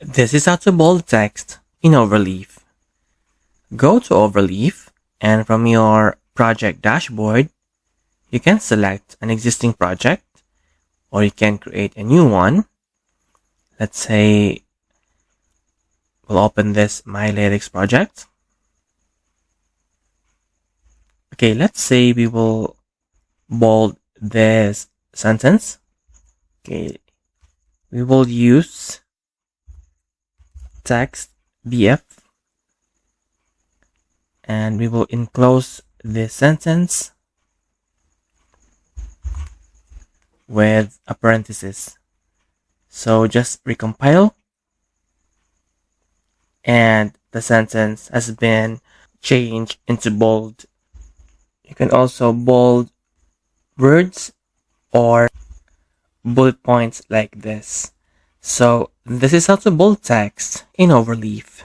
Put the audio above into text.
This is how to bold text in Overleaf. Go to Overleaf, and from your project dashboard, you can select an existing project or you can create a new one. Let's say we'll open this My Lyrics project. Okay, let's say we will bold this sentence. Okay, we will use text BF and we will enclose this sentence with a parenthesis. So just recompile and the sentence has been changed into bold. You can also bold words or bullet points like this. So this is how to bold text in Overleaf.